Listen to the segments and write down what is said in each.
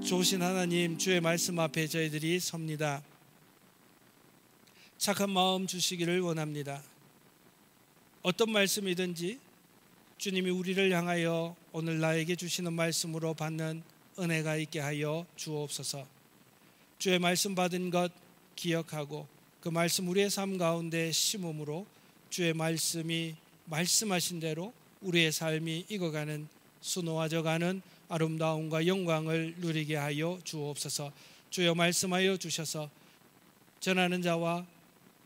좋으신 하나님, 주의 말씀 앞에 저희들이 섭니다. 착한 마음 주시기를 원합니다. 어떤 말씀이든지 주님이 우리를 향하여 오늘 나에게 주시는 말씀으로 받는 은혜가 있게 하여 주옵소서. 주의 말씀 받은 것 기억하고 그 말씀 우리의 삶 가운데 심음으로 주의 말씀이 말씀하신 대로 우리의 삶이 익어가는, 수놓아져가는 아름다움과 영광을 누리게 하여 주옵소서. 주여 말씀하여 주셔서 전하는 자와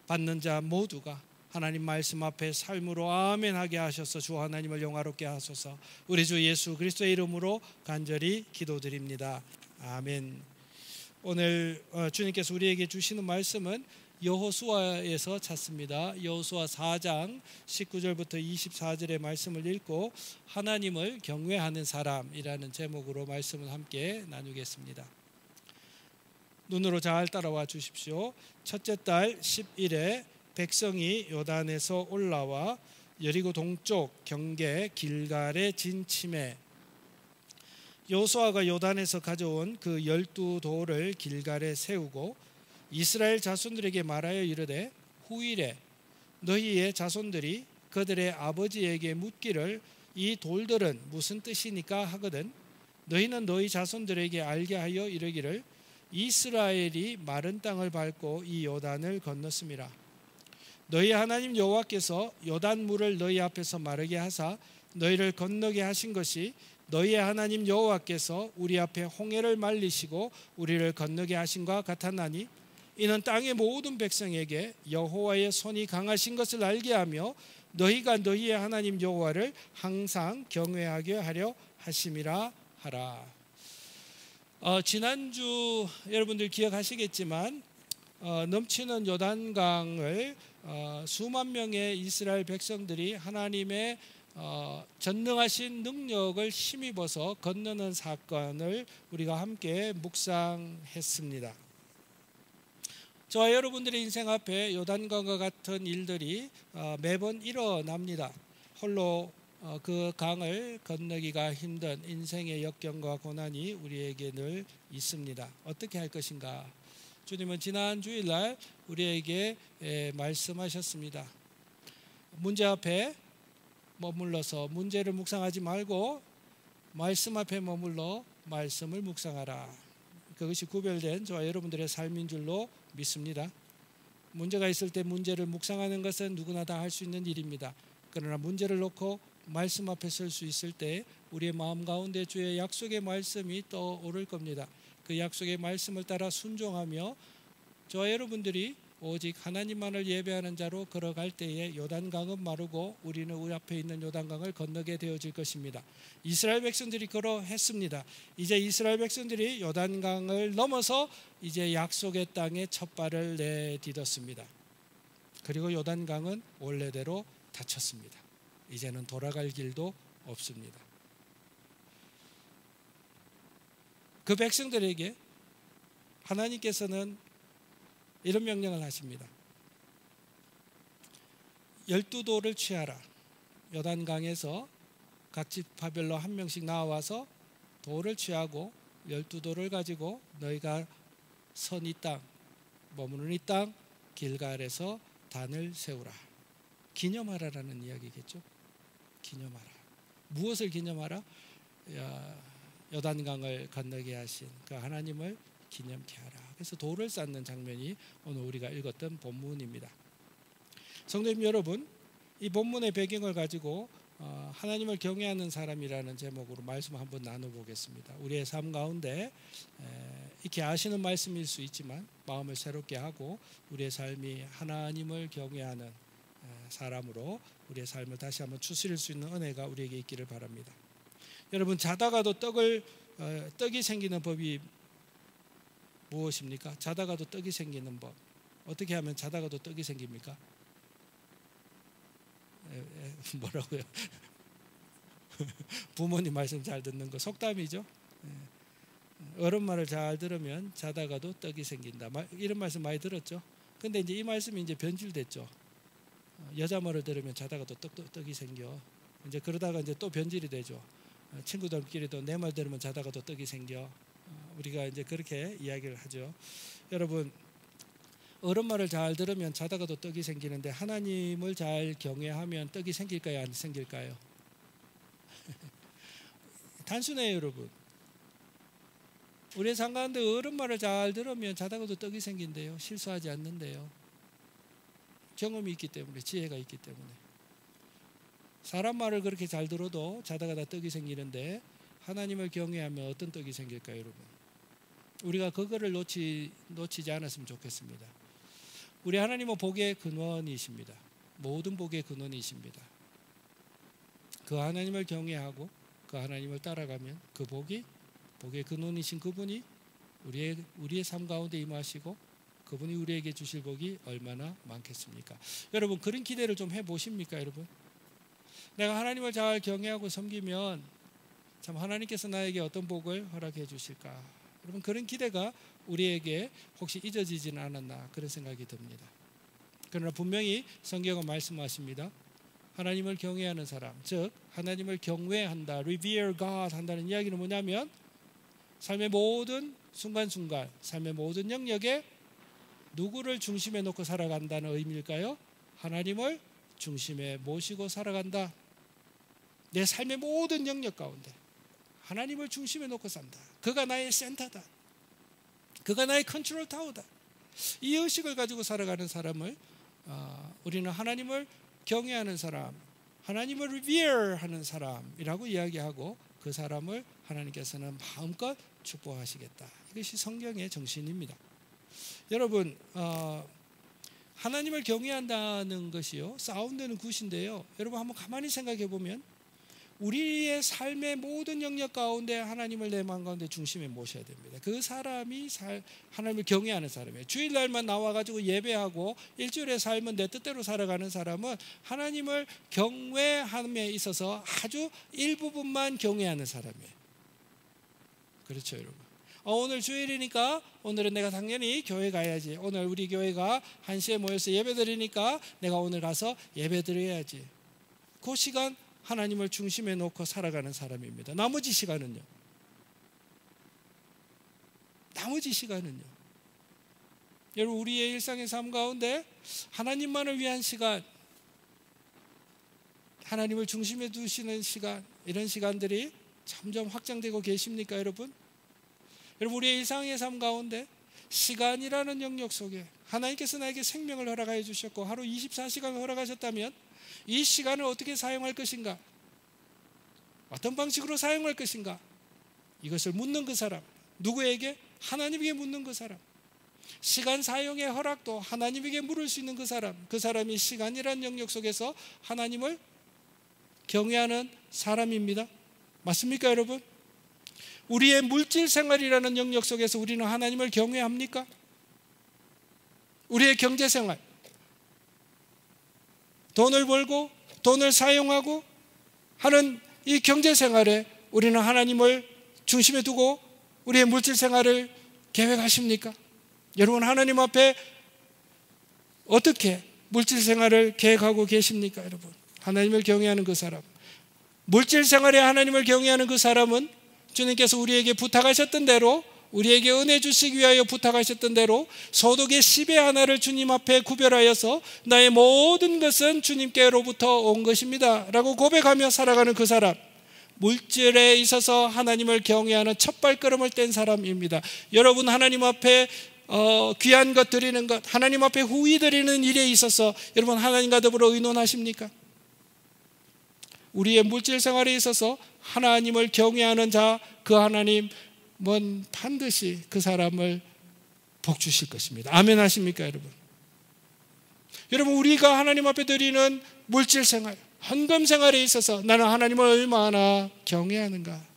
받는 자 모두가 하나님 말씀 앞에 삶으로 아멘하게 하셔서 주 하나님을 영화롭게 하소서. 우리 주 예수 그리스도의 이름으로 간절히 기도드립니다. 아멘. 오늘 주님께서 우리에게 주시는 말씀은 여호수아에서 찾습니다. 여호수아 4장 19절부터 24절의 말씀을 읽고 하나님을 경외하는 사람이라는 제목으로 말씀을 함께 나누겠습니다. 눈으로 잘 따라와 주십시오. 첫째 달 10일에 백성이 요단에서 올라와 여리고 동쪽 경계 길갈에 진침해 여호수아가 요단에서 가져온 그 12돌을 길갈에 세우고 이스라엘 자손들에게 말하여 이르되 후일에 너희의 자손들이 그들의 아버지에게 묻기를 이 돌들은 무슨 뜻이니까 하거든 너희는 너희 자손들에게 알게 하여 이르기를 이스라엘이 마른 땅을 밟고 이 요단을 건넜음이라. 너희 하나님 여호와께서 요단 물을 너희 앞에서 마르게 하사 너희를 건너게 하신 것이 너희의 하나님 여호와께서 우리 앞에 홍해를 말리시고 우리를 건너게 하신과 같았나니 이는 땅의 모든 백성에게 여호와의 손이 강하신 것을 알게 하며 너희가 너희의 하나님 여호와를 항상 경외하게 하려 하심이라 하라. 지난주 여러분들 기억하시겠지만 넘치는 요단강을 수만 명의 이스라엘 백성들이 하나님의 전능하신 능력을 힘입어서 건너는 사건을 우리가 함께 묵상했습니다. 저와 여러분들의 인생 앞에 요단강과 같은 일들이 매번 일어납니다. 홀로 그 강을 건너기가 힘든 인생의 역경과 고난이 우리에게 늘 있습니다. 어떻게 할 것인가? 주님은 지난 주일날 우리에게 말씀하셨습니다. 문제 앞에 머물러서 문제를 묵상하지 말고 말씀 앞에 머물러 말씀을 묵상하라. 그것이 구별된 저와 여러분들의 삶인 줄로 믿습니다. 문제가 있을 때 문제를 묵상하는 것은 누구나 다 할 수 있는 일입니다. 그러나 문제를 놓고 말씀 앞에 설 수 있을 때 우리의 마음 가운데 주의 약속의 말씀이 떠오를 겁니다. 그 약속의 말씀을 따라 순종하며 저와 여러분들이 오직 하나님만을 예배하는 자로 걸어갈 때에 요단강은 마르고 우리는 우리 앞에 있는 요단강을 건너게 되어질 것입니다. 이스라엘 백성들이 그러했습니다. 이제 이스라엘 백성들이 요단강을 넘어서 이제 약속의 땅에 첫 발을 내딛었습니다. 그리고 요단강은 원래대로 닫혔습니다. 이제는 돌아갈 길도 없습니다. 그 백성들에게 하나님께서는 이런 명령을 하십니다. 12돌을 취하라. 요단강에서 각 지파별로 한 명씩 나와서 돌을 취하고 12돌을 가지고 너희가 선 이 땅, 머무는 이 땅 길갈에서 단을 세우라. 기념하라라는 이야기겠죠. 기념하라. 무엇을 기념하라? 요단강을 건너게 하신 그 하나님을 기념케 하라. 그래서 돌을 쌓는 장면이 오늘 우리가 읽었던 본문입니다. 성도님 여러분, 이 본문의 배경을 가지고 하나님을 경외하는 사람이라는 제목으로 말씀 한번 나눠보겠습니다. 우리의 삶 가운데 이렇게 아시는 말씀일 수 있지만 마음을 새롭게 하고 우리의 삶이 하나님을 경외하는 사람으로 우리의 삶을 다시 한번 추스릴 수 있는 은혜가 우리에게 있기를 바랍니다. 여러분, 자다가도 떡이 생기는 법이 무엇입니까? 자다가도 떡이 생기는 법. 어떻게 하면 자다가도 떡이 생깁니까? 뭐라고요? 부모님 말씀 잘 듣는 거 속담이죠. 어른 말을 잘 들으면 자다가도 떡이 생긴다. 이런 말씀 많이 들었죠. 근데 이제 이 말씀이 이제 변질됐죠. 여자 말을 들으면 자다가도 떡이 생겨. 이제 그러다가 이제 또 변질이 되죠. 친구들끼리도 내 말 들으면 자다가도 떡이 생겨. 우리가 이제 그렇게 이야기를 하죠. 여러분, 어른 말을 잘 들으면 자다가도 떡이 생기는데 하나님을 잘 경외하면 떡이 생길까요? 안 생길까요? 단순해요, 여러분. 우리의 삶 가운데 어른 말을 잘 들으면 자다가도 떡이 생긴대요. 실수하지 않는데요. 경험이 있기 때문에, 지혜가 있기 때문에. 사람 말을 그렇게 잘 들어도 자다가 다 떡이 생기는데 하나님을 경외하면 어떤 떡이 생길까요, 여러분? 우리가 그거를 놓치지 않았으면 좋겠습니다. 우리 하나님은 복의 근원이십니다. 모든 복의 근원이십니다. 그 하나님을 경외하고 그 하나님을 따라가면 그 복의 근원이신 그분이 우리의 삶 가운데 임하시고 그분이 우리에게 주실 복이 얼마나 많겠습니까? 여러분, 그런 기대를 좀 해보십니까, 여러분? 내가 하나님을 잘 경외하고 섬기면 참 하나님께서 나에게 어떤 복을 허락해 주실까? 여러분, 그런 기대가 우리에게 혹시 잊어지지는 않았나 그런 생각이 듭니다. 그러나 분명히 성경은 말씀하십니다. 하나님을 경외하는 사람, 즉 하나님을 경외한다, revere God 한다는 이야기는 뭐냐면 삶의 모든 순간순간, 삶의 모든 영역에 누구를 중심에 놓고 살아간다는 의미일까요? 하나님을 중심에 모시고 살아간다. 내 삶의 모든 영역 가운데 하나님을 중심에 놓고 산다. 그가 나의 센터다. 그가 나의 컨트롤 타워다. 이 의식을 가지고 살아가는 사람을 우리는 하나님을 경외하는 사람, 하나님을 revere 하는 사람이라고 이야기하고 그 사람을 하나님께서는 마음껏 축복하시겠다. 이것이 성경의 정신입니다. 여러분, 하나님을 경외한다는 것이요, 사운드는 굿인데요, 여러분 한번 가만히 생각해 보면 우리의 삶의 모든 영역 가운데 하나님을 내 마음 가운데 중심에 모셔야 됩니다. 그 사람이 하나님을 경외하는 사람이에요. 주일날만 나와가지고 예배하고 일주일의 삶은 내 뜻대로 살아가는 사람은 하나님을 경외함에 있어서 아주 일부분만 경외하는 사람이에요. 그렇죠, 여러분. 오늘 주일이니까 오늘은 내가 당연히 교회 가야지. 오늘 우리 교회가 1시에 모여서 예배 드리니까 내가 오늘 가서 예배 드려야지. 그 시간 하나님을 중심에 놓고 살아가는 사람입니다. 나머지 시간은요? 여러분, 우리의 일상의 삶 가운데 하나님만을 위한 시간, 하나님을 중심에 두시는 시간, 이런 시간들이 점점 확장되고 계십니까, 여러분? 여러분, 우리의 일상의 삶 가운데 시간이라는 영역 속에 하나님께서 나에게 생명을 허락하여 주셨고 하루 24시간을 허락하셨다면 이 시간을 어떻게 사용할 것인가? 어떤 방식으로 사용할 것인가? 이것을 묻는 그 사람, 누구에게? 하나님에게 묻는 그 사람. 시간 사용의 허락도 하나님에게 물을 수 있는 그 사람, 그 사람이 시간이라는 영역 속에서 하나님을 경외하는 사람입니다. 맞습니까, 여러분? 우리의 물질 생활이라는 영역 속에서 우리는 하나님을 경외합니까? 우리의 경제 생활, 돈을 벌고 돈을 사용하고 하는 이 경제 생활에 우리는 하나님을 중심에 두고 우리의 물질 생활을 계획하십니까? 여러분, 하나님 앞에 어떻게 물질 생활을 계획하고 계십니까, 여러분? 하나님을 경외하는 그 사람, 물질 생활에 하나님을 경외하는 그 사람은 주님께서 우리에게 부탁하셨던 대로, 우리에게 은혜 주시기 위하여 부탁하셨던 대로 소득의 10의 하나를 주님 앞에 구별하여서 나의 모든 것은 주님께로부터 온 것입니다 라고 고백하며 살아가는 그 사람, 물질에 있어서 하나님을 경외하는 첫 발걸음을 뗀 사람입니다. 여러분, 하나님 앞에 귀한 것 드리는 것, 하나님 앞에 후히 드리는 일에 있어서 여러분 하나님과 더불어 의논하십니까? 우리의 물질 생활에 있어서 하나님을 경외하는 자, 그 하나님은 반드시 그 사람을 복 주실 것입니다. 아멘 하십니까, 여러분? 여러분, 우리가 하나님 앞에 드리는 물질 생활, 헌금 생활에 있어서 나는 하나님을 얼마나 경외하는가?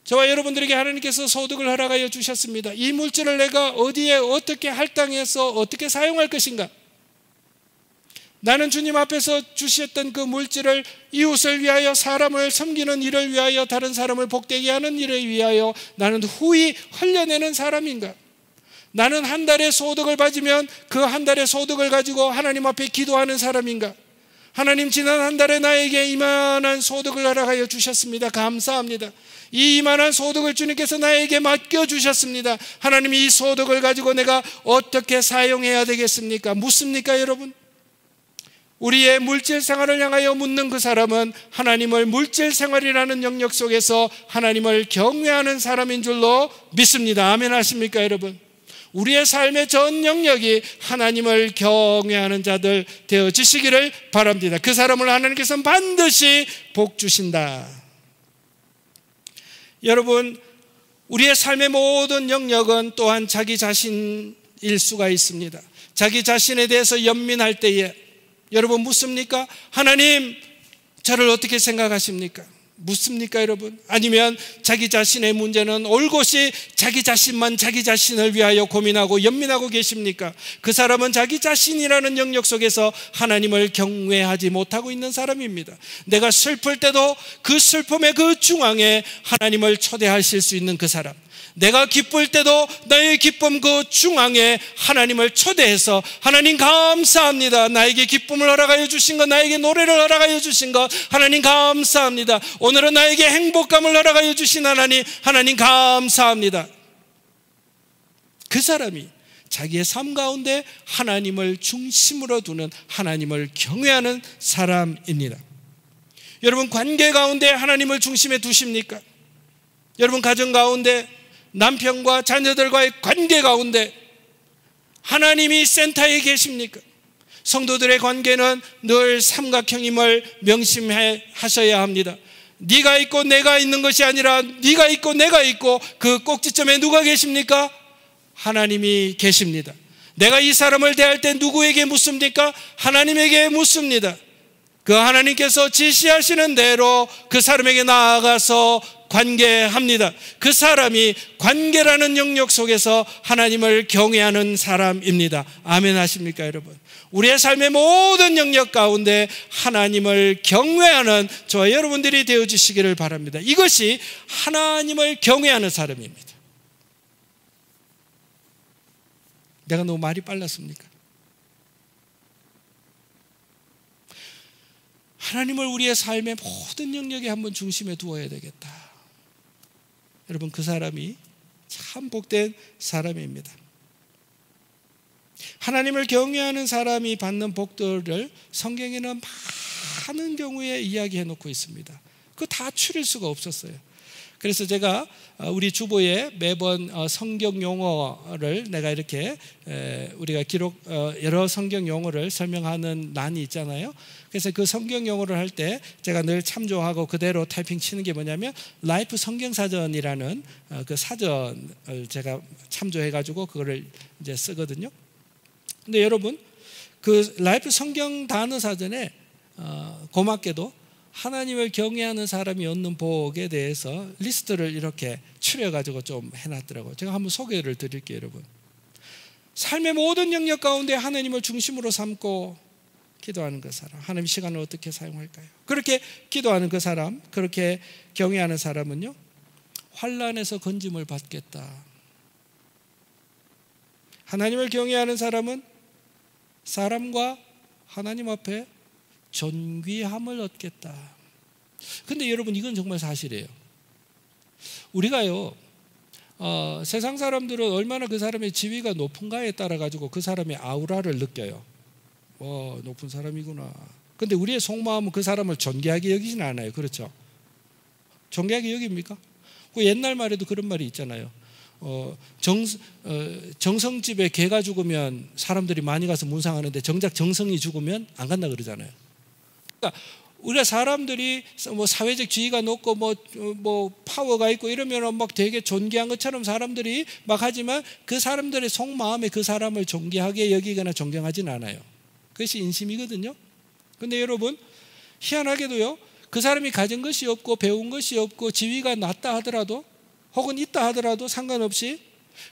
저와 여러분들에게 하나님께서 소득을 허락하여 주셨습니다. 이 물질을 내가 어디에 어떻게 할당해서 어떻게 사용할 것인가? 나는 주님 앞에서 주셨던 그 물질을 이웃을 위하여, 사람을 섬기는 일을 위하여, 다른 사람을 복되게 하는 일을 위하여 나는 후히 흘려내는 사람인가? 나는 한 달에 소득을 받으면 그 한 달의 소득을 가지고 하나님 앞에 기도하는 사람인가? 하나님, 지난 한 달에 나에게 이만한 소득을 허락하여 주셨습니다. 감사합니다. 이 이만한 소득을 주님께서 나에게 맡겨주셨습니다. 하나님, 이 소득을 가지고 내가 어떻게 사용해야 되겠습니까? 묻습니까, 여러분? 우리의 물질 생활을 향하여 묻는 그 사람은 하나님을 물질 생활이라는 영역 속에서 하나님을 경외하는 사람인 줄로 믿습니다. 아멘 하십니까, 여러분? 우리의 삶의 전 영역이 하나님을 경외하는 자들 되어지시기를 바랍니다. 그 사람을 하나님께서는 반드시 복 주신다. 여러분, 우리의 삶의 모든 영역은 또한 자기 자신일 수가 있습니다. 자기 자신에 대해서 연민할 때에 여러분 묻습니까? 하나님, 저를 어떻게 생각하십니까? 묻습니까, 여러분? 아니면 자기 자신의 문제는 올곧이 자기 자신만 자기 자신을 위하여 고민하고 연민하고 계십니까? 그 사람은 자기 자신이라는 영역 속에서 하나님을 경외하지 못하고 있는 사람입니다. 내가 슬플 때도 그 슬픔의 그 중앙에 하나님을 초대하실 수 있는 그 사람, 내가 기쁠 때도 나의 기쁨 그 중앙에 하나님을 초대해서 하나님 감사합니다. 나에게 기쁨을 허락하여 주신 것, 나에게 노래를 허락하여 주신 것 하나님 감사합니다. 오늘은 나에게 행복감을 허락하여 주신 하나님 감사합니다. 그 사람이 자기의 삶 가운데 하나님을 중심으로 두는, 하나님을 경외하는 사람입니다. 여러분, 관계 가운데 하나님을 중심에 두십니까? 여러분, 가정 가운데 남편과 자녀들과의 관계 가운데 하나님이 센터에 계십니까? 성도들의 관계는 늘 삼각형임을 명심하셔야 합니다. 네가 있고 내가 있는 것이 아니라 네가 있고 내가 있고 그 꼭지점에 누가 계십니까? 하나님이 계십니다. 내가 이 사람을 대할 때 누구에게 묻습니까? 하나님에게 묻습니다. 그 하나님께서 지시하시는 대로 그 사람에게 나아가서 관계합니다. 그 사람이 관계라는 영역 속에서 하나님을 경외하는 사람입니다. 아멘 하십니까, 여러분? 우리의 삶의 모든 영역 가운데 하나님을 경외하는 저와 여러분들이 되어주시기를 바랍니다. 이것이 하나님을 경외하는 사람입니다. 내가 너무 말이 빨랐습니까? 하나님을 우리의 삶의 모든 영역에 한번 중심에 두어야 되겠다. 여러분, 그 사람이 참 복된 사람입니다. 하나님을 경외하는 사람이 받는 복들을 성경에는 많은 경우에 이야기해 놓고 있습니다. 그거 다 추릴 수가 없었어요. 그래서 제가 우리 주보에 매번 성경 용어를 내가 이렇게 우리가 여러 성경 용어를 설명하는 난이 있잖아요. 그래서 그 성경 용어를 할 때 제가 늘 참조하고 그대로 타이핑 치는 게 뭐냐면 라이프 성경사전이라는 그 사전을 제가 참조해가지고 그거를 이제 쓰거든요. 근데 여러분, 그 라이프 성경 단어 사전에 고맙게도 하나님을 경외하는 사람이 얻는 복에 대해서 리스트를 이렇게 추려가지고 좀 해놨더라고요. 제가 한번 소개를 드릴게요, 여러분. 삶의 모든 영역 가운데 하나님을 중심으로 삼고 기도하는 그 사람, 하나님 시간을 어떻게 사용할까요? 그렇게 기도하는 그 사람, 그렇게 경외하는 사람은요, 환난에서 건짐을 받겠다. 하나님을 경외하는 사람은 사람과 하나님 앞에 존귀함을 얻겠다. 근데 여러분, 이건 정말 사실이에요. 우리가요, 세상 사람들은 얼마나 그 사람의 지위가 높은가에 따라 가지고 그 사람의 아우라를 느껴요. 높은 사람이구나. 근데 우리의 속마음은 그 사람을 존귀하게 여기진 않아요. 그렇죠? 존귀하게 여깁니까? 그 옛날 말에도 그런 말이 있잖아요. 정성집에 개가 죽으면 사람들이 많이 가서 문상하는데 정작 정성이 죽으면 안 간다 그러잖아요. 그러니까 우리가 사람들이 뭐 사회적 지위가 높고 뭐 파워가 있고 이러면 막 되게 존귀한 것처럼 사람들이 막 하지만 그 사람들의 속마음에 그 사람을 존귀하게 여기거나 존경하진 않아요. 그것이 인심이거든요. 근데 여러분, 희한하게도요, 그 사람이 가진 것이 없고 배운 것이 없고 지위가 낮다 하더라도 혹은 있다 하더라도 상관없이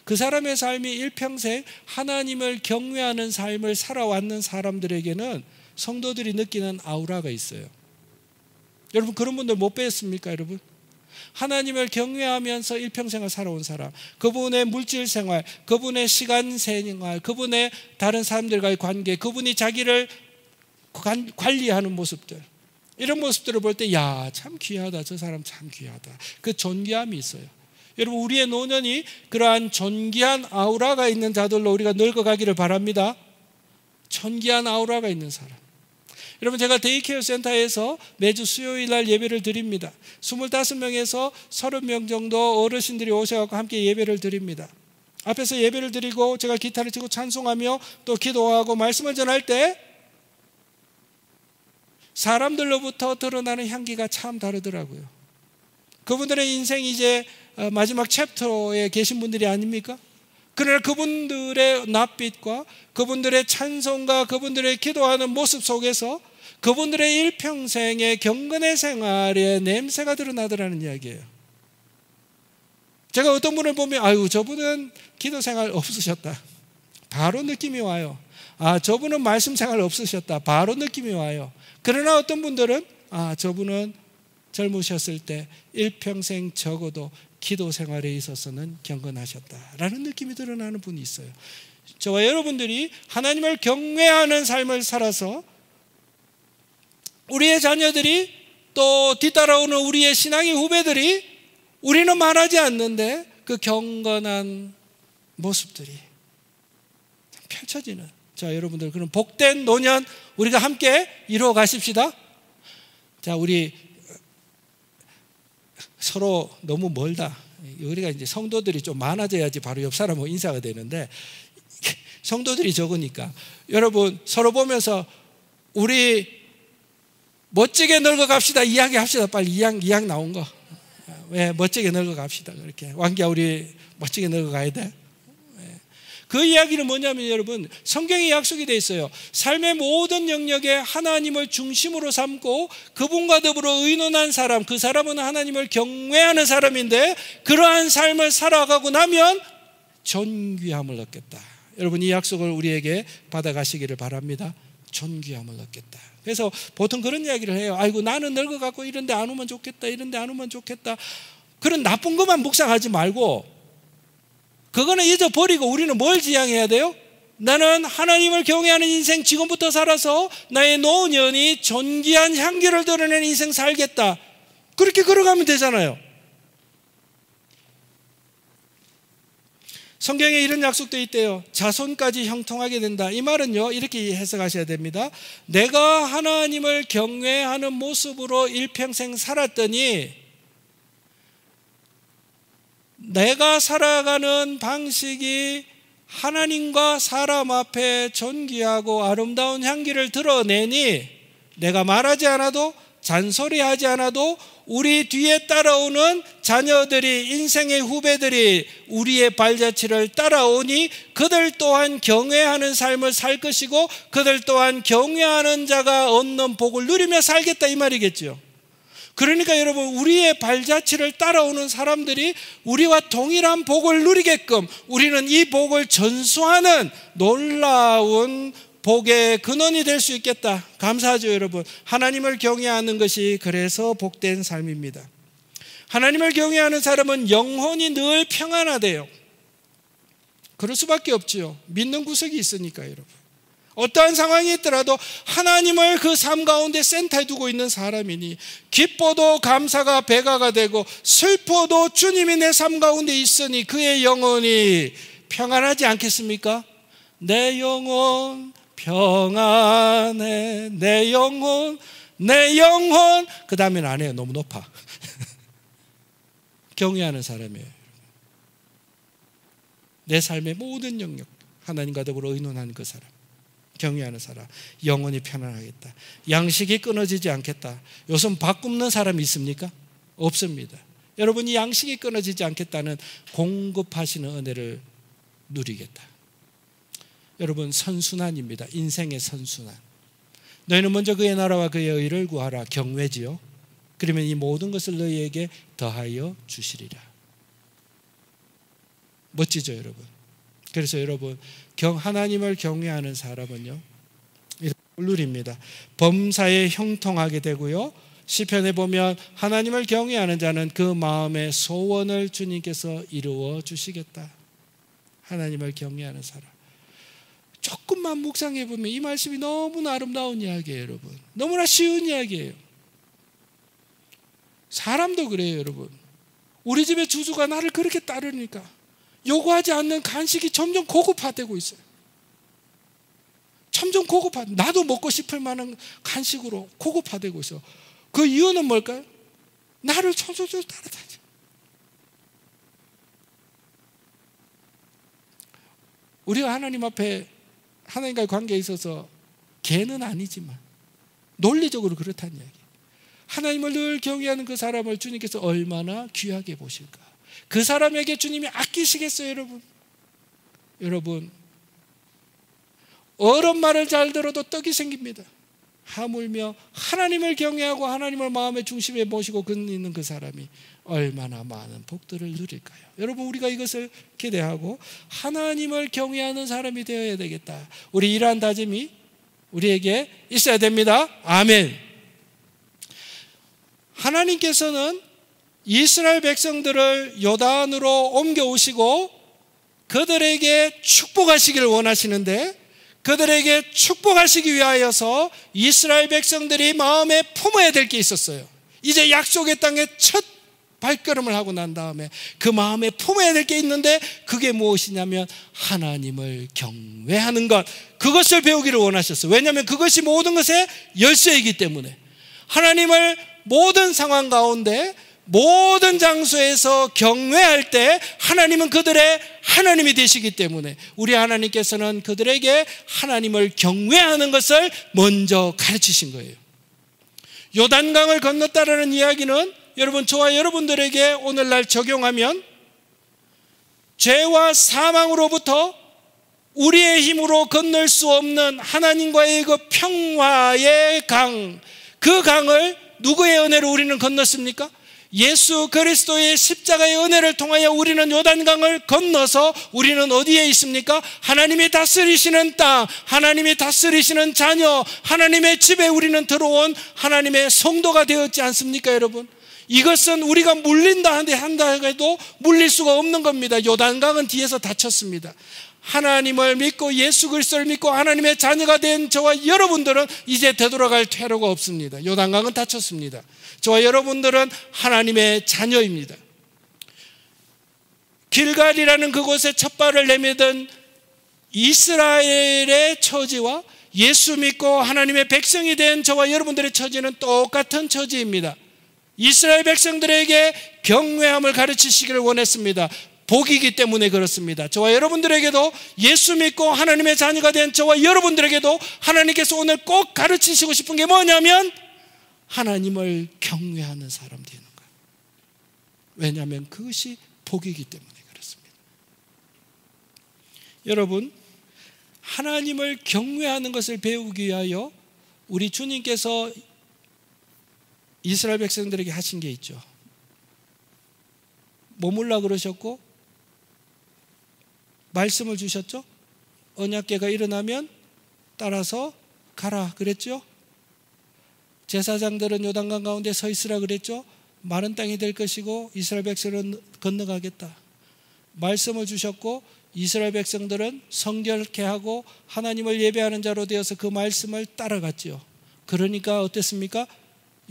그 사람의 삶이 일평생 하나님을 경외하는 삶을 살아왔는 사람들에게는 성도들이 느끼는 아우라가 있어요. 여러분, 그런 분들 못 뵀습니까, 여러분? 하나님을 경외하면서 일평생을 살아온 사람, 그분의 물질 생활, 그분의 시간 생활, 그분의 다른 사람들과의 관계, 그분이 자기를 관리하는 모습들, 이런 모습들을 볼 때 야, 참 귀하다, 저 사람 참 귀하다, 그 존귀함이 있어요. 여러분, 우리의 노년이 그러한 존귀한 아우라가 있는 자들로 우리가 늙어가기를 바랍니다. 존귀한 아우라가 있는 사람. 여러분, 제가 데이케어 센터에서 매주 수요일 날 예배를 드립니다. 25명에서 30명 정도 어르신들이 오셔서 함께 예배를 드립니다. 앞에서 예배를 드리고 제가 기타를 치고 찬송하며 또 기도하고 말씀을 전할 때 사람들로부터 드러나는 향기가 참 다르더라고요. 그분들의 인생이 이제 마지막 챕터에 계신 분들이 아닙니까? 그러나 그분들의 낯빛과 그분들의 찬송과 그분들의 기도하는 모습 속에서 그분들의 일평생의 경건의 생활의 냄새가 드러나더라는 이야기예요. 제가 어떤 분을 보면 아유, 저분은 기도 생활 없으셨다, 바로 느낌이 와요. 아, 저분은 말씀 생활 없으셨다, 바로 느낌이 와요. 그러나 어떤 분들은 아, 저분은 젊으셨을 때 일평생 적어도 기도 생활에 있어서는 경건하셨다라는 느낌이 드러나는 분이 있어요. 저와 여러분들이 하나님을 경외하는 삶을 살아서 우리의 자녀들이 또 뒤따라오는 우리의 신앙의 후배들이 우리는 말하지 않는데 그 경건한 모습들이 펼쳐지는, 자, 여러분들, 그런 복된 노년 우리가 함께 이루어 가십시다. 자, 우리 서로 너무 멀다. 우리가 이제 성도들이 좀 많아져야지 바로 옆 사람하고 인사가 되는데 성도들이 적으니까 여러분 서로 보면서 우리 멋지게 늙어 갑시다 이야기합시다. 빨리 이야기 나온 거. 왜 멋지게 늙어 갑시다. 그렇게 왕기야, 우리 멋지게 늙어 가야 돼. 그 이야기는 뭐냐면 여러분, 성경에 약속이 되어 있어요. 삶의 모든 영역에 하나님을 중심으로 삼고 그분과 더불어 의논한 사람, 그 사람은 하나님을 경외하는 사람인데 그러한 삶을 살아가고 나면 존귀함을 얻겠다. 여러분, 이 약속을 우리에게 받아가시기를 바랍니다. 존귀함을 얻겠다. 그래서 보통 그런 이야기를 해요. 아이고, 나는 늙어갖고 이런 데 안 오면 좋겠다, 이런 데 안 오면 좋겠다. 그런 나쁜 것만 묵상하지 말고 그거는 잊어버리고 우리는 뭘 지향해야 돼요? 나는 하나님을 경외하는 인생 지금부터 살아서 나의 노년이 존귀한 향기를 드러내는 인생 살겠다. 그렇게 걸어가면 되잖아요. 성경에 이런 약속도 있대요. 자손까지 형통하게 된다. 이 말은요, 이렇게 해석하셔야 됩니다. 내가 하나님을 경외하는 모습으로 일평생 살았더니 내가 살아가는 방식이 하나님과 사람 앞에 존귀하고 아름다운 향기를 드러내니 내가 말하지 않아도 잔소리하지 않아도 우리 뒤에 따라오는 자녀들이, 인생의 후배들이 우리의 발자취를 따라오니 그들 또한 경외하는 삶을 살 것이고 그들 또한 경외하는 자가 얻는 복을 누리며 살겠다, 이 말이겠죠. 그러니까 여러분, 우리의 발자취를 따라오는 사람들이 우리와 동일한 복을 누리게끔 우리는 이 복을 전수하는 놀라운 복의 근원이 될 수 있겠다. 감사하죠, 여러분. 하나님을 경외하는 것이 그래서 복된 삶입니다. 하나님을 경외하는 사람은 영혼이 늘 평안하대요. 그럴 수밖에 없지요. 믿는 구석이 있으니까. 여러분, 어떠한 상황이 있더라도 하나님을 그 삶 가운데 센터에 두고 있는 사람이니 기뻐도 감사가 배가가 되고 슬퍼도 주님이 내 삶 가운데 있으니 그의 영혼이 평안하지 않겠습니까? 내 영혼 평안해, 내 영혼, 내 영혼. 그 다음에는 안 해요. 너무 높아. 경외하는 사람이에요. 내 삶의 모든 영역 하나님과 더불어 의논하는 그 사람, 경외하는 사람, 영혼이 편안하겠다. 양식이 끊어지지 않겠다. 요즘 밥 굶는 사람이 있습니까? 없습니다. 여러분이 양식이 끊어지지 않겠다는 공급하시는 은혜를 누리겠다. 여러분, 선순환입니다. 인생의 선순환. 너희는 먼저 그의 나라와 그의 의를 구하라. 경외지요. 그러면 이 모든 것을 너희에게 더하여 주시리라. 멋지죠, 여러분. 그래서 여러분, 하나님을 경외하는 사람은요, 이런 걸 누립니다. 범사에 형통하게 되고요, 시편에 보면 하나님을 경외하는 자는 그 마음의 소원을 주님께서 이루어 주시겠다. 하나님을 경외하는 사람, 조금만 묵상해 보면 이 말씀이 너무나 아름다운 이야기예요, 여러분. 너무나 쉬운 이야기예요. 사람도 그래요, 여러분. 우리 집의 주주가 나를 그렇게 따르니까 요구하지 않는 간식이 점점 고급화되고 있어요. 점점 나도 먹고 싶을 만한 간식으로 고급화되고 있어요. 그 이유는 뭘까요? 나를 초조조 따라다니죠. 우리가 하나님 앞에 하나님과의 관계에 있어서 개는 아니지만 논리적으로 그렇다는 이야기. 하나님을 늘 경외하는 그 사람을 주님께서 얼마나 귀하게 보실까. 그 사람에게 주님이 아끼시겠어요, 여러분? 여러분, 어른 말을 잘 들어도 떡이 생깁니다. 하물며 하나님을 경외하고 하나님을 마음의 중심에 모시고 있는 그 사람이 얼마나 많은 복들을 누릴까요? 여러분, 우리가 이것을 기대하고 하나님을 경외하는 사람이 되어야 되겠다. 우리 이러한 다짐이 우리에게 있어야 됩니다. 아멘. 하나님께서는 이스라엘 백성들을 요단으로 옮겨오시고 그들에게 축복하시기를 원하시는데, 그들에게 축복하시기 위하여서 이스라엘 백성들이 마음에 품어야 될 게 있었어요. 이제 약속의 땅에 첫 발걸음을 하고 난 다음에 그 마음에 품어야 될 게 있는데, 그게 무엇이냐면 하나님을 경외하는 것, 그것을 배우기를 원하셨어요. 왜냐하면 그것이 모든 것의 열쇠이기 때문에. 하나님을 모든 상황 가운데 모든 장소에서 경외할 때 하나님은 그들의 하나님이 되시기 때문에 우리 하나님께서는 그들에게 하나님을 경외하는 것을 먼저 가르치신 거예요. 요단강을 건넜다라는 이야기는 여러분, 저와 여러분들에게 오늘날 적용하면 죄와 사망으로부터 우리의 힘으로 건널 수 없는 하나님과의 그 평화의 강, 그 강을 누구의 은혜로 우리는 건넜습니까? 예수 그리스도의 십자가의 은혜를 통하여 우리는 요단강을 건너서 우리는 어디에 있습니까? 하나님이 다스리시는 땅, 하나님이 다스리시는 자녀, 하나님의 집에 우리는 들어온 하나님의 성도가 되었지 않습니까, 여러분? 이것은 우리가 물린다 한다 해도 물릴 수가 없는 겁니다. 요단강은 뒤에서 닫혔습니다. 하나님을 믿고 예수 그리스도를 믿고 하나님의 자녀가 된 저와 여러분들은 이제 되돌아갈 퇴로가 없습니다. 요단강은 닫혔습니다. 저와 여러분들은 하나님의 자녀입니다. 길갈이라는 그곳에 첫 발을 내미던 이스라엘의 처지와 예수 믿고 하나님의 백성이 된 저와 여러분들의 처지는 똑같은 처지입니다. 이스라엘 백성들에게 경외함을 가르치시기를 원했습니다. 복이기 때문에 그렇습니다. 저와 여러분들에게도 예수 믿고 하나님의 자녀가 된 저와 여러분들에게도 하나님께서 오늘 꼭 가르치시고 싶은 게 뭐냐면 하나님을 경외하는 사람 되는 거예요. 왜냐하면 그것이 복이기 때문에 그렇습니다. 여러분, 하나님을 경외하는 것을 배우기 위하여 우리 주님께서 이스라엘 백성들에게 하신 게 있죠. 머물라 그러셨고 말씀을 주셨죠. 언약궤가 일어나면 따라서 가라 그랬죠. 제사장들은 요단강 가운데 서 있으라 그랬죠. 마른 땅이 될 것이고 이스라엘 백성은 건너가겠다. 말씀을 주셨고 이스라엘 백성들은 성결케 하고 하나님을 예배하는 자로 되어서 그 말씀을 따라갔죠. 그러니까 어땠습니까?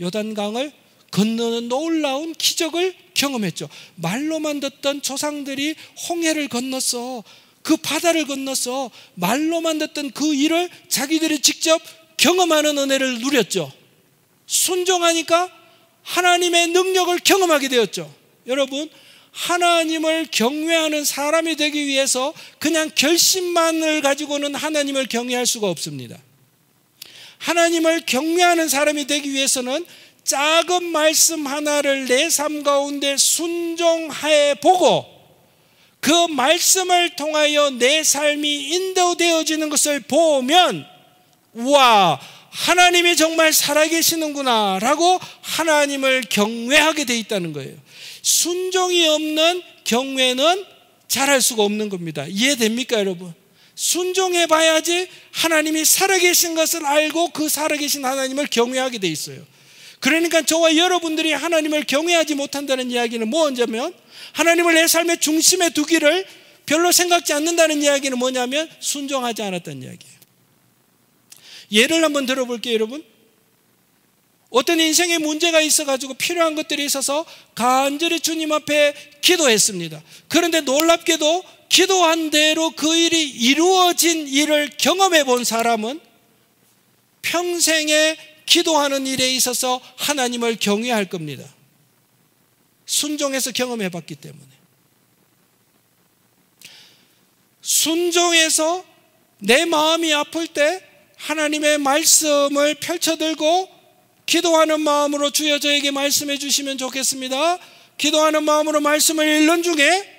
요단강을 건너는 놀라운 기적을 경험했죠. 말로만 듣던 조상들이 홍해를 건넜어. 그 바다를 건넜어. 말로만 듣던 그 일을 자기들이 직접 경험하는 은혜를 누렸죠. 순종하니까 하나님의 능력을 경험하게 되었죠. 여러분, 하나님을 경외하는 사람이 되기 위해서 그냥 결심만을 가지고는 하나님을 경외할 수가 없습니다. 하나님을 경외하는 사람이 되기 위해서는 작은 말씀 하나를 내 삶 가운데 순종해 보고 그 말씀을 통하여 내 삶이 인도되어지는 것을 보면 와, 하나님이 정말 살아계시는구나 라고 하나님을 경외하게 돼 있다는 거예요. 순종이 없는 경외는 잘할 수가 없는 겁니다. 이해됩니까, 여러분? 순종해 봐야지 하나님이 살아계신 것을 알고 그 살아계신 하나님을 경외하게 돼 있어요. 그러니까 저와 여러분들이 하나님을 경외하지 못한다는 이야기는 뭐냐면 하나님을 내 삶의 중심에 두기를 별로 생각지 않는다는 이야기는 뭐냐면 순종하지 않았다는 이야기예요. 예를 한번 들어볼게요, 여러분. 어떤 인생에 문제가 있어가지고 필요한 것들이 있어서 간절히 주님 앞에 기도했습니다. 그런데 놀랍게도 기도한 대로 그 일이 이루어진 일을 경험해 본 사람은 평생에 기도하는 일에 있어서 하나님을 경외할 겁니다. 순종해서 경험해 봤기 때문에. 순종해서 내 마음이 아플 때 하나님의 말씀을 펼쳐들고 기도하는 마음으로 주여 저에게 말씀해 주시면 좋겠습니다. 기도하는 마음으로 말씀을 읽는 중에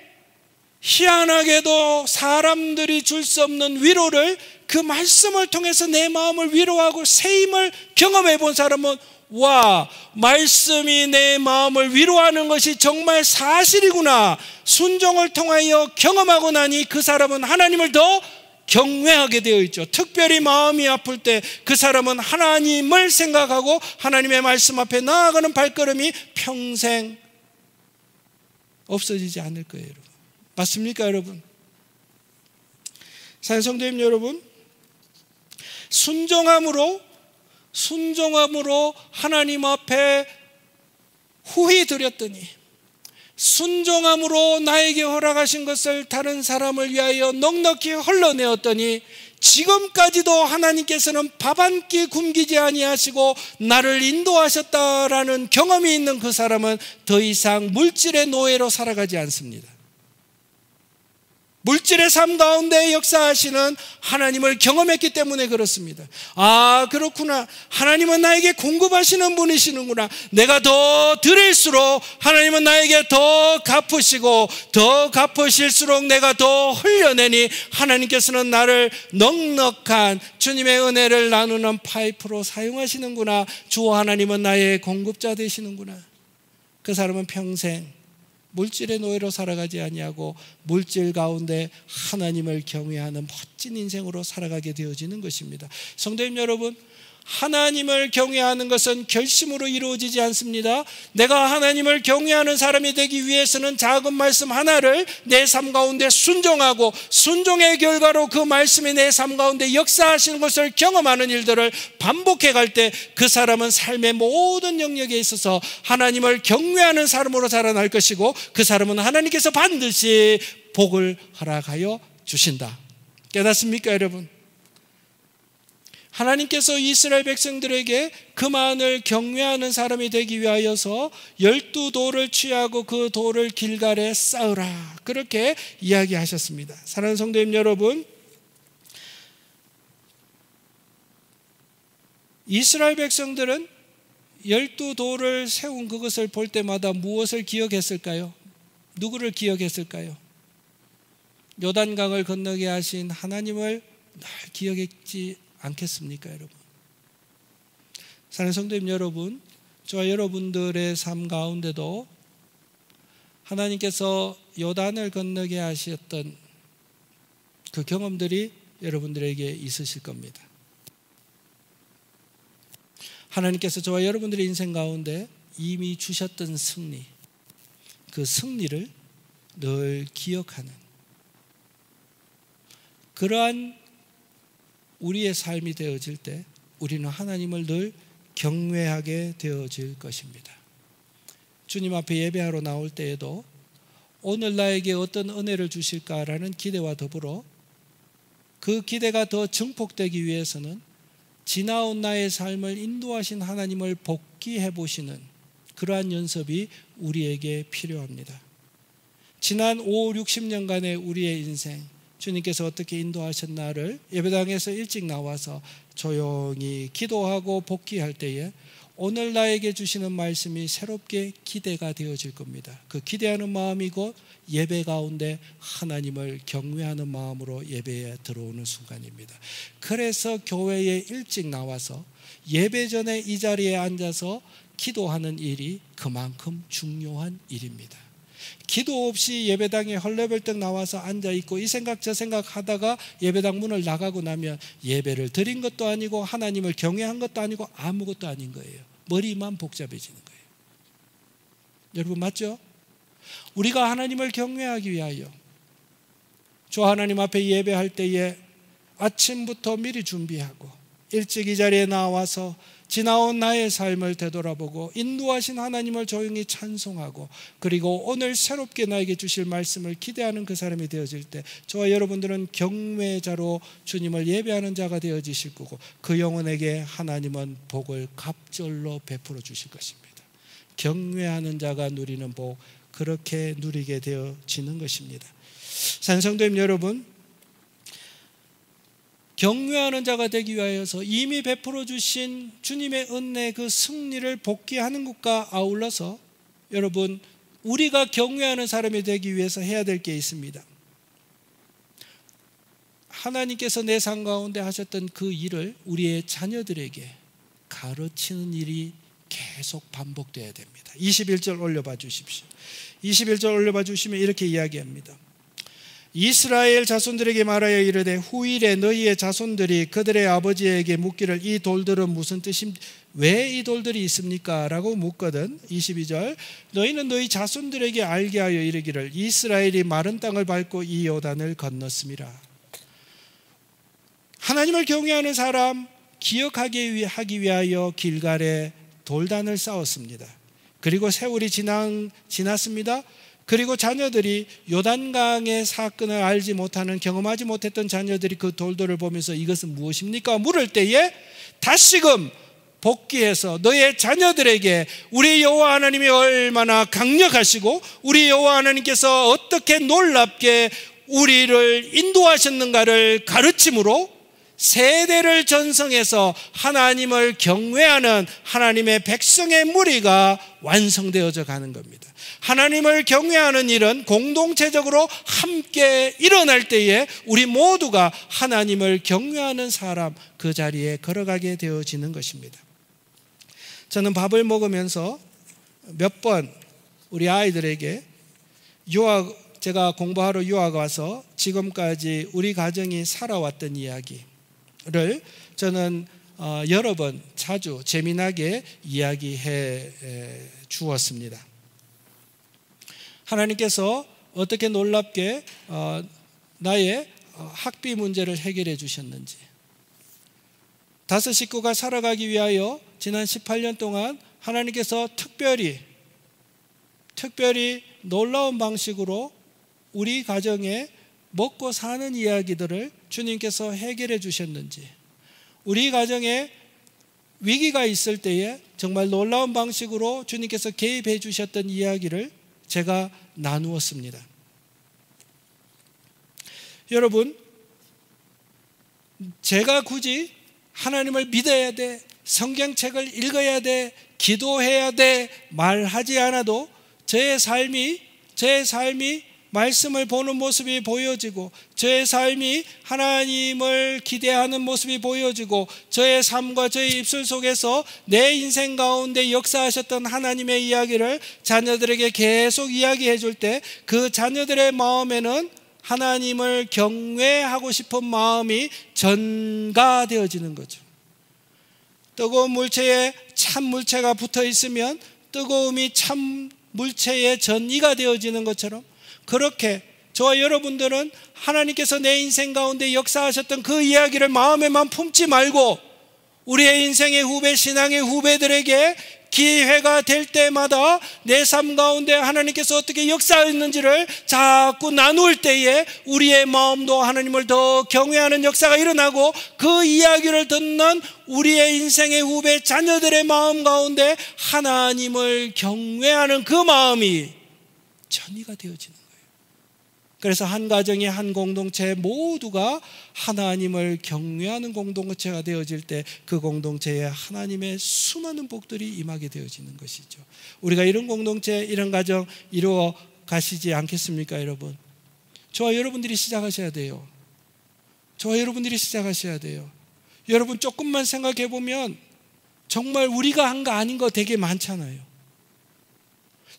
희한하게도 사람들이 줄 수 없는 위로를 그 말씀을 통해서 내 마음을 위로하고 새 힘을 경험해 본 사람은 와, 말씀이 내 마음을 위로하는 것이 정말 사실이구나, 순종을 통하여 경험하고 나니 그 사람은 하나님을 더 경외하게 되어 있죠. 특별히 마음이 아플 때 그 사람은 하나님을 생각하고 하나님의 말씀 앞에 나아가는 발걸음이 평생 없어지지 않을 거예요, 여러분. 맞습니까, 여러분? 사랑하는 성도님 여러분, 순종함으로 하나님 앞에 후히 드렸더니, 순종함으로 나에게 허락하신 것을 다른 사람을 위하여 넉넉히 흘러내었더니 지금까지도 하나님께서는 밥 한 끼 굶기지 아니하시고 나를 인도하셨다라는 경험이 있는 그 사람은 더 이상 물질의 노예로 살아가지 않습니다. 물질의 삶 가운데 역사하시는 하나님을 경험했기 때문에 그렇습니다. 아, 그렇구나. 하나님은 나에게 공급하시는 분이시는구나. 내가 더 드릴수록 하나님은 나에게 더 갚으시고 더 갚으실수록 내가 더 흘려내니 하나님께서는 나를 넉넉한 주님의 은혜를 나누는 파이프로 사용하시는구나. 주 하나님은 나의 공급자 되시는구나. 그 사람은 평생 물질의 노예로 살아가지 아니하고 물질 가운데 하나님을 경외하는 멋진 인생으로 살아가게 되어지는 것입니다. 성도님 여러분, 하나님을 경외하는 것은 결심으로 이루어지지 않습니다. 내가 하나님을 경외하는 사람이 되기 위해서는 작은 말씀 하나를 내 삶 가운데 순종하고 순종의 결과로 그 말씀이 내 삶 가운데 역사하시는 것을 경험하는 일들을 반복해 갈 때 그 사람은 삶의 모든 영역에 있어서 하나님을 경외하는 사람으로 자라날 것이고 그 사람은 하나님께서 반드시 복을 허락하여 주신다. 깨닫습니까, 여러분? 하나님께서 이스라엘 백성들에게 그만을 경외하는 사람이 되기 위하여서 12돌을 취하고 그 돌을 길갈에 쌓으라, 그렇게 이야기하셨습니다. 사랑하는 성도님 여러분, 이스라엘 백성들은 12돌을 세운 그것을 볼 때마다 무엇을 기억했을까요? 누구를 기억했을까요? 요단강을 건너게 하신 하나님을 늘 기억했지 않겠습니까, 여러분? 사랑하는 성도님 여러분, 저와 여러분들의 삶 가운데도 하나님께서 요단을 건너게 하셨던 그 경험들이 여러분들에게 있으실 겁니다. 하나님께서 저와 여러분들의 인생 가운데 이미 주셨던 승리, 그 승리를 늘 기억하는 그러한 우리의 삶이 되어질 때 우리는 하나님을 늘 경외하게 되어질 것입니다. 주님 앞에 예배하러 나올 때에도 오늘 나에게 어떤 은혜를 주실까라는 기대와 더불어 그 기대가 더 증폭되기 위해서는 지나온 나의 삶을 인도하신 하나님을 복기해 보시는 그러한 연습이 우리에게 필요합니다. 지난 5, 60년간의 우리의 인생, 주님께서 어떻게 인도하셨나를 예배당에서 일찍 나와서 조용히 기도하고 복귀할 때에 오늘 나에게 주시는 말씀이 새롭게 기대가 되어질 겁니다. 그 기대하는 마음이 곧 예배 가운데 하나님을 경외하는 마음으로 예배에 들어오는 순간입니다. 그래서 교회에 일찍 나와서 예배 전에 이 자리에 앉아서 기도하는 일이 그만큼 중요한 일입니다. 기도 없이 예배당에 헐레벌떡 나와서 앉아있고 이 생각 저 생각 하다가 예배당 문을 나가고 나면 예배를 드린 것도 아니고 하나님을 경외한 것도 아니고 아무것도 아닌 거예요. 머리만 복잡해지는 거예요. 여러분 맞죠? 우리가 하나님을 경외하기 위하여 주 하나님 앞에 예배할 때에 아침부터 미리 준비하고 일찍 이 자리에 나와서 지나온 나의 삶을 되돌아보고 인도하신 하나님을 조용히 찬송하고 그리고 오늘 새롭게 나에게 주실 말씀을 기대하는 그 사람이 되어질 때 저와 여러분들은 경외자로 주님을 예배하는 자가 되어지실 거고 그 영혼에게 하나님은 복을 갑절로 베풀어 주실 것입니다. 경외하는 자가 누리는 복, 그렇게 누리게 되어지는 것입니다. 산성도님 여러분, 경외하는 자가 되기 위하여서 이미 베풀어 주신 주님의 은혜 그 승리를 복귀하는 것과 아울러서 여러분 우리가 경외하는 사람이 되기 위해서 해야 될 게 있습니다. 하나님께서 내 삶 가운데 하셨던 그 일을 우리의 자녀들에게 가르치는 일이 계속 반복되어야 됩니다. 21절 올려봐 주십시오. 21절 올려봐 주시면 이렇게 이야기합니다. 이스라엘 자손들에게 말하여 이르되 후일에 너희의 자손들이 그들의 아버지에게 묻기를 이 돌들은 무슨 뜻입니까? 왜 이 돌들이 있습니까? 라고 묻거든. 22절 너희는 너희 자손들에게 알게 하여 이르기를 이스라엘이 마른 땅을 밟고 이 요단을 건넜음이라. 하나님을 경외하는 사람 기억하게 하기 위하여 길갈에 돌단을 쌓았습니다. 그리고 세월이 지났습니다. 그리고 자녀들이 요단강의 사건을 알지 못하는 경험하지 못했던 자녀들이 그 돌들을 보면서 이것은 무엇입니까? 물을 때에 다시금 복귀해서 너의 자녀들에게 우리 여호와 하나님이 얼마나 강력하시고 우리 여호와 하나님께서 어떻게 놀랍게 우리를 인도하셨는가를 가르침으로 세대를 전성해서 하나님을 경외하는 하나님의 백성의 무리가 완성되어져 가는 겁니다. 하나님을 경외하는 일은 공동체적으로 함께 일어날 때에 우리 모두가 하나님을 경외하는 사람 그 자리에 걸어가게 되어지는 것입니다. 저는 밥을 먹으면서 몇 번 우리 아이들에게 제가 공부하러 유학 와서 지금까지 우리 가정이 살아왔던 이야기를 저는 여러 번 자주 재미나게 이야기해 주었습니다. 하나님께서 어떻게 놀랍게 나의 학비 문제를 해결해 주셨는지, 5 식구가 살아가기 위하여 지난 18년 동안 하나님께서 특별히 놀라운 방식으로 우리 가정에 먹고 사는 이야기들을 주님께서 해결해 주셨는지, 우리 가정에 위기가 있을 때에 정말 놀라운 방식으로 주님께서 개입해 주셨던 이야기를 제가 나누었습니다. 여러분, 제가 굳이 하나님을 믿어야 돼, 성경책을 읽어야 돼, 기도해야 돼 말하지 않아도 저의 삶이 말씀을 보는 모습이 보여지고 저의 삶이 하나님을 기대하는 모습이 보여지고 저의 삶과 저의 입술 속에서 내 인생 가운데 역사하셨던 하나님의 이야기를 자녀들에게 계속 이야기해 줄 때 그 자녀들의 마음에는 하나님을 경외하고 싶은 마음이 전가되어지는 거죠. 뜨거운 물체에 찬 물체가 붙어 있으면 뜨거움이 찬 물체의 전이가 되어지는 것처럼 그렇게 저와 여러분들은 하나님께서 내 인생 가운데 역사하셨던 그 이야기를 마음에만 품지 말고 우리의 인생의 후배, 신앙의 후배들에게 기회가 될 때마다 내 삶 가운데 하나님께서 어떻게 역사했는지를 자꾸 나눌 때에 우리의 마음도 하나님을 더 경외하는 역사가 일어나고 그 이야기를 듣는 우리의 인생의 후배 자녀들의 마음 가운데 하나님을 경외하는 그 마음이 전이가 되어지는 거예요. 그래서 한 가정이 한 공동체 모두가 하나님을 경외하는 공동체가 되어질 때 그 공동체에 하나님의 수많은 복들이 임하게 되어지는 것이죠. 우리가 이런 공동체, 이런 가정 이루어 가시지 않겠습니까, 여러분? 저와 여러분들이 시작하셔야 돼요. 저와 여러분들이 시작하셔야 돼요. 여러분 조금만 생각해 보면 정말 우리가 한 거 아닌 거 되게 많잖아요.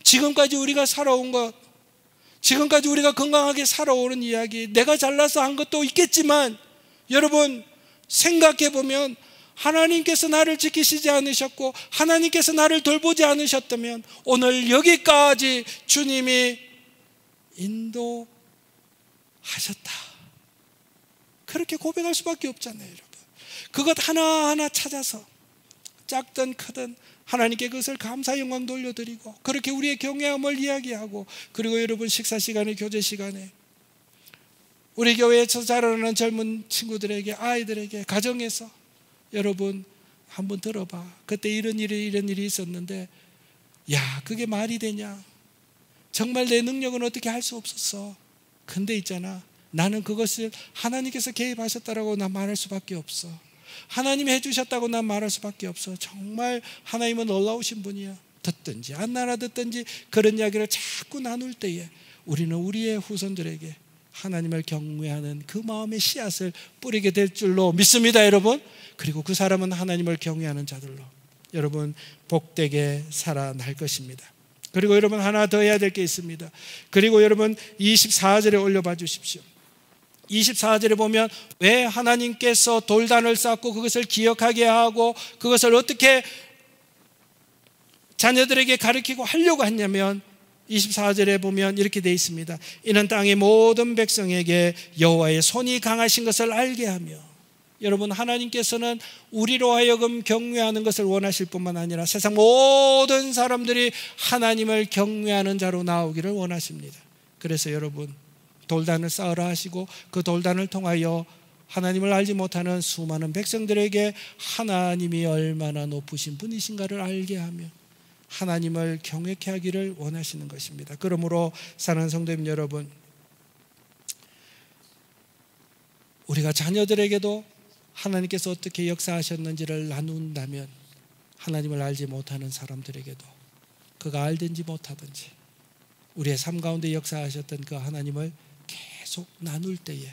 지금까지 우리가 살아온 것, 지금까지 우리가 건강하게 살아오는 이야기, 내가 잘나서 한 것도 있겠지만 여러분 생각해 보면 하나님께서 나를 지키시지 않으셨고 하나님께서 나를 돌보지 않으셨다면 오늘 여기까지 주님이 인도하셨다. 그렇게 고백할 수밖에 없잖아요, 여러분. 그것 하나하나 찾아서 작든 크든 하나님께 그것을 감사 영광 돌려드리고, 그렇게 우리의 경외함을 이야기하고, 그리고 여러분 식사 시간에, 교제 시간에 우리 교회에서 자라나는 젊은 친구들에게, 아이들에게, 가정에서 여러분 한번 들어봐, 그때 이런 일이 있었는데, 야, 그게 말이 되냐, 정말 내 능력은 어떻게 할 수 없었어. 근데 있잖아, 나는 그것을 하나님께서 개입하셨다라고 난 말할 수밖에 없어. 하나님이 해주셨다고 난 말할 수밖에 없어. 정말 하나님은 놀라우신 분이야. 듣든지 안 알아듣든지 그런 이야기를 자꾸 나눌 때에 우리는 우리의 후손들에게 하나님을 경외하는 그 마음의 씨앗을 뿌리게 될 줄로 믿습니다, 여러분. 그리고 그 사람은 하나님을 경외하는 자들로 여러분 복되게 살아날 것입니다. 그리고 여러분 하나 더 해야 될 게 있습니다. 그리고 여러분 24절에 올려봐 주십시오. 24절에 보면 왜 하나님께서 돌단을 쌓고 그것을 기억하게 하고 그것을 어떻게 자녀들에게 가르치고 하려고 했냐면, 24절에 보면 이렇게 되어 있습니다. 이는 땅의 모든 백성에게 여호와의 손이 강하신 것을 알게 하며. 여러분, 하나님께서는 우리로 하여금 경외하는 것을 원하실 뿐만 아니라 세상 모든 사람들이 하나님을 경외하는 자로 나오기를 원하십니다. 그래서 여러분, 돌단을 쌓으라 하시고 그 돌단을 통하여 하나님을 알지 못하는 수많은 백성들에게 하나님이 얼마나 높으신 분이신가를 알게 하며 하나님을 경외케 하기를 원하시는 것입니다. 그러므로 사랑하는 성도님 여러분, 우리가 자녀들에게도 하나님께서 어떻게 역사하셨는지를 나눈다면 하나님을 알지 못하는 사람들에게도 그가 알든지 못하든지 우리의 삶 가운데 역사하셨던 그 하나님을 계속 나눌 때에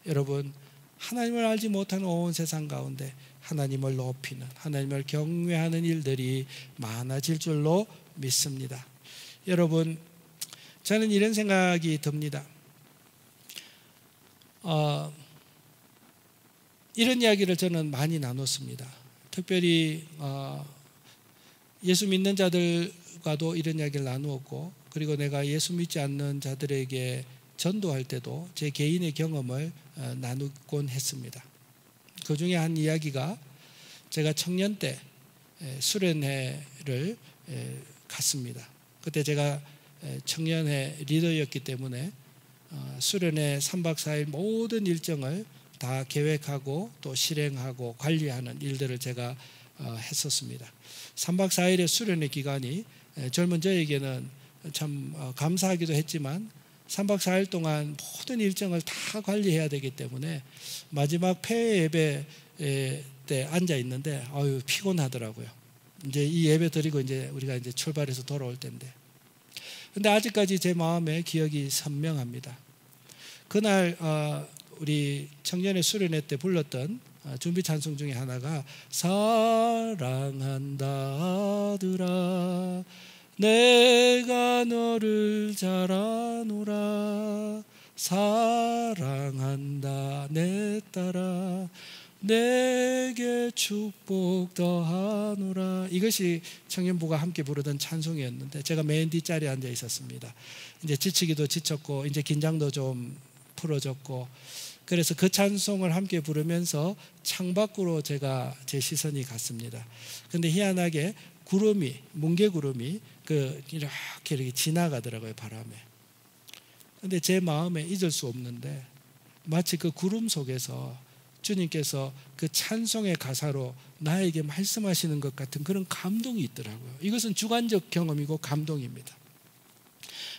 여러분, 하나님을 알지 못하는 온 세상 가운데 하나님을 높이는, 하나님을 경외하는 일들이 많아질 줄로 믿습니다. 여러분, 저는 이런 생각이 듭니다. 이런 이야기를 저는 많이 나눴습니다. 특별히 예수 믿는 자들과도 이런 이야기를 나누었고, 그리고 내가 예수 믿지 않는 자들에게 전도할 때도 제 개인의 경험을 나누곤 했습니다. 그 중에 한 이야기가, 제가 청년 때 수련회를 갔습니다. 그때 제가 청년회 리더였기 때문에 수련회 3박 4일 모든 일정을 다 계획하고 또 실행하고 관리하는 일들을 제가 했었습니다. 3박 4일의 수련회 기간이 젊은 저에게는 참 감사하기도 했지만 3박 4일 동안 모든 일정을 다 관리해야 되기 때문에 마지막 폐회 예배 때 앉아 있는데 피곤하더라고요. 이제 이 예배 드리고 이제 우리가 이제 출발해서 돌아올 때인데, 근데 아직까지 제 마음에 기억이 선명합니다. 그날 우리 청년의 수련회 때 불렀던 준비 찬송 중에 하나가 사랑한다 아들아 내가 너를 잘 아노라 사랑한다 내 딸아 내게 축복 더하노라. 이것이 청년부가 함께 부르던 찬송이었는데 제가 맨 뒷자리에 앉아 있었습니다. 이제 지치기도 지쳤고 이제 긴장도 좀 풀어졌고, 그래서 그 찬송을 함께 부르면서 창밖으로 제가 제 시선이 갔습니다. 근데 희한하게 구름이, 뭉게구름이 이렇게 지나가더라고요, 바람에. 근데 제 마음에 잊을 수 없는데 마치 그 구름 속에서 주님께서 그 찬송의 가사로 나에게 말씀하시는 것 같은 그런 감동이 있더라고요. 이것은 주관적 경험이고 감동입니다.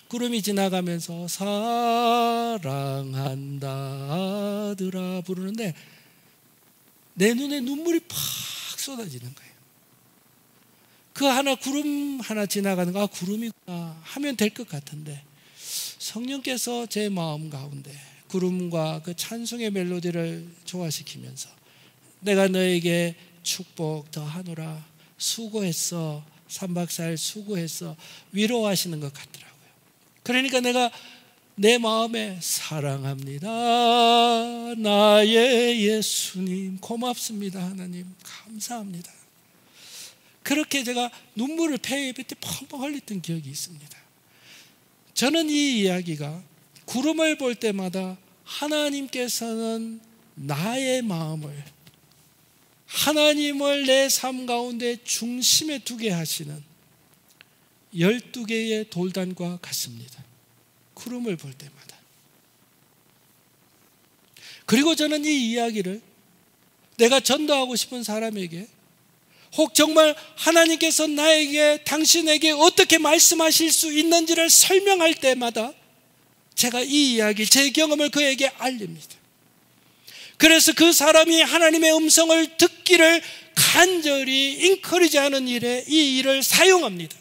구름이 지나가면서 사랑한다 아들아 부르는데 내 눈에 눈물이 팍 쏟아지는 거예요. 그 하나, 구름 하나 지나가는 거, 구름이구나 하면 될 것 같은데 성령께서 제 마음 가운데 구름과 그 찬송의 멜로디를 조화시키면서 내가 너에게 축복 더하노라, 수고했어, 3박 4일 수고했어 위로하시는 것 같더라고요. 그러니까 내가 내 마음에 사랑합니다 나의 예수님, 고맙습니다 하나님, 감사합니다, 그렇게 제가 눈물을 폐 때 펑펑 흘렸던 기억이 있습니다. 저는 이 이야기가 구름을 볼 때마다 하나님께서는 나의 마음을 하나님을 내 삶 가운데 중심에 두게 하시는 12개의 돌단과 같습니다. 구름을 볼 때마다. 그리고 저는 이 이야기를 내가 전도하고 싶은 사람에게, 혹 정말 하나님께서 나에게, 당신에게 어떻게 말씀하실 수 있는지를 설명할 때마다 제가 이 이야기, 제 경험을 그에게 알립니다. 그래서 그 사람이 하나님의 음성을 듣기를 간절히 인커리지하는 일에 이 일을 사용합니다.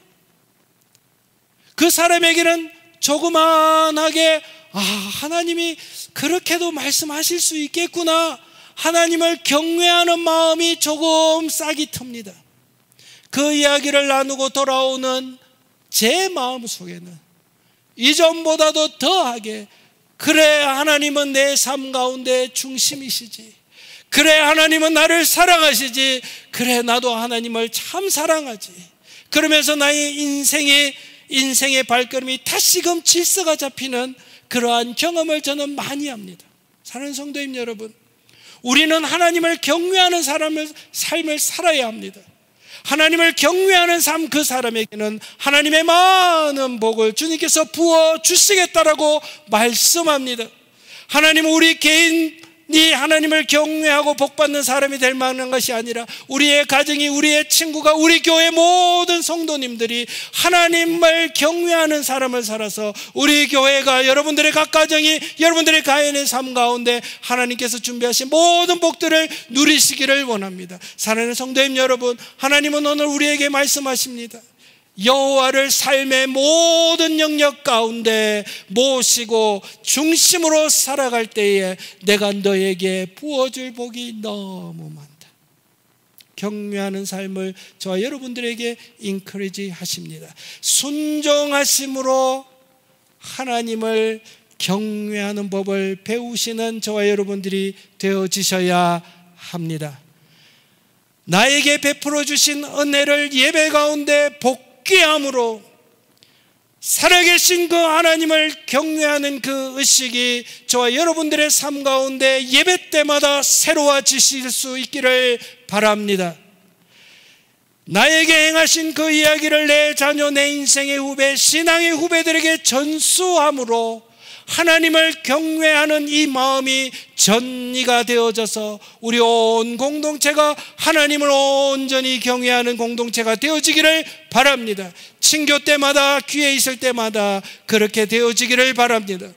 그 사람에게는 조그만하게 하나님이 그렇게도 말씀하실 수 있겠구나, 하나님을 경외하는 마음이 조금 싹이 틉니다. 그 이야기를 나누고 돌아오는 제 마음 속에는 이전보다도 더하게, 그래 하나님은 내 삶 가운데 중심이시지, 그래 하나님은 나를 사랑하시지, 그래 나도 하나님을 참 사랑하지, 그러면서 나의 인생의 발걸음이 다시금 질서가 잡히는 그러한 경험을 저는 많이 합니다. 사랑하는 성도님 여러분, 우리는 하나님을 경외하는 삶을 살아야 합니다. 하나님을 경외하는 삶, 그 사람에게는 하나님의 많은 복을 주님께서 부어주시겠다라고 말씀합니다. 하나님은 우리 개인이 하나님을 경외하고 복받는 사람이 될 만한 것이 아니라 우리의 가정이, 우리의 친구가, 우리 교회 모든 성도님들이 하나님을 경외하는 사람을 살아서 우리 교회가, 여러분들의 각 가정이, 여러분들의 가인의 삶 가운데 하나님께서 준비하신 모든 복들을 누리시기를 원합니다. 사랑하는 성도님 여러분, 하나님은 오늘 우리에게 말씀하십니다. 여호와를 삶의 모든 영역 가운데 모시고 중심으로 살아갈 때에 내가 너에게 부어줄 복이 너무 많다. 경외하는 삶을 저와 여러분들에게 인커리지 하십니다. 순종하심으로 하나님을 경외하는 법을 배우시는 저와 여러분들이 되어지셔야 합니다. 나에게 베풀어 주신 은혜를 예배 가운데 복귀함으로 살아계신 그 하나님을 경외하는 그 의식이 저와 여러분들의 삶 가운데 예배 때마다 새로워지실 수 있기를 바랍니다. 나에게 행하신 그 이야기를 내 자녀, 내 인생의 후배, 신앙의 후배들에게 전수함으로 하나님을 경외하는 이 마음이 전이가 되어져서 우리 온 공동체가 하나님을 온전히 경외하는 공동체가 되어지기를 바랍니다. 친교 때마다, 기회 있을 때마다 그렇게 되어지기를 바랍니다.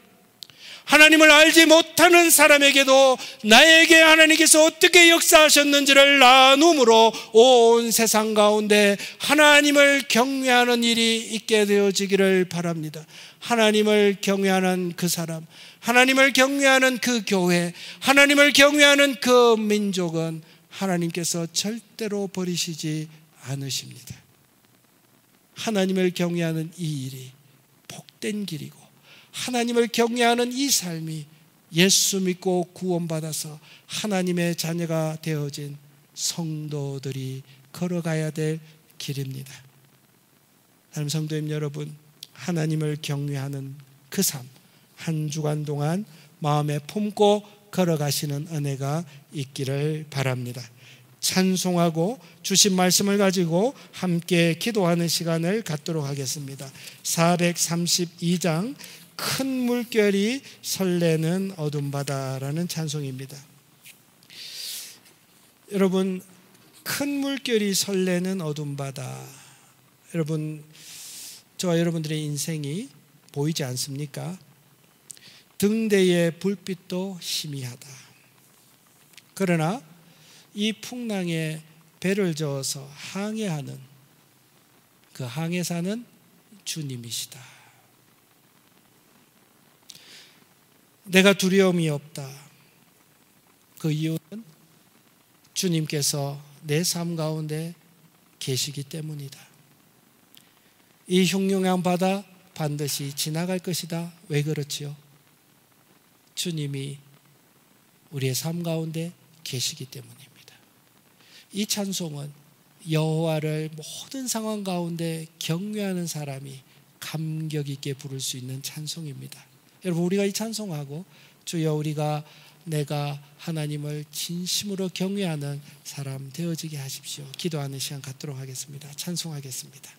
하나님을 알지 못하는 사람에게도 나에게 하나님께서 어떻게 역사하셨는지를 나눔으로 온 세상 가운데 하나님을 경외하는 일이 있게 되어지기를 바랍니다. 하나님을 경외하는 그 사람, 하나님을 경외하는 그 교회, 하나님을 경외하는 그 민족은 하나님께서 절대로 버리시지 않으십니다. 하나님을 경외하는 이 일이 복된 길이고, 하나님을 경외하는 이 삶이 예수 믿고 구원받아서 하나님의 자녀가 되어진 성도들이 걸어가야 될 길입니다. 하나님 성도님 여러분, 하나님을 경외하는 그 삶, 한 주간 동안 마음에 품고 걸어가시는 은혜가 있기를 바랍니다. 찬송하고 주신 말씀을 가지고 함께 기도하는 시간을 갖도록 하겠습니다. 432장 큰 물결이 설레는 어둠 바다라는 찬송입니다. 여러분, 큰 물결이 설레는 어둠 바다, 여러분, 저와 여러분들의 인생이 보이지 않습니까? 등대의 불빛도 희미하다. 그러나 이 풍랑에 배를 저어서 항해하는 그 항해사는 주님이시다. 내가 두려움이 없다. 그 이유는 주님께서 내 삶 가운데 계시기 때문이다. 이 흉흉한 바다 반드시 지나갈 것이다. 왜 그렇지요? 주님이 우리의 삶 가운데 계시기 때문입니다. 이 찬송은 여호와를 모든 상황 가운데 경외하는 사람이 감격 있게 부를 수 있는 찬송입니다. 여러분, 우리가 이 찬송하고 주여 우리가 내가 하나님을 진심으로 경외하는 사람 되어지게 하십시오. 기도하는 시간 갖도록 하겠습니다. 찬송하겠습니다.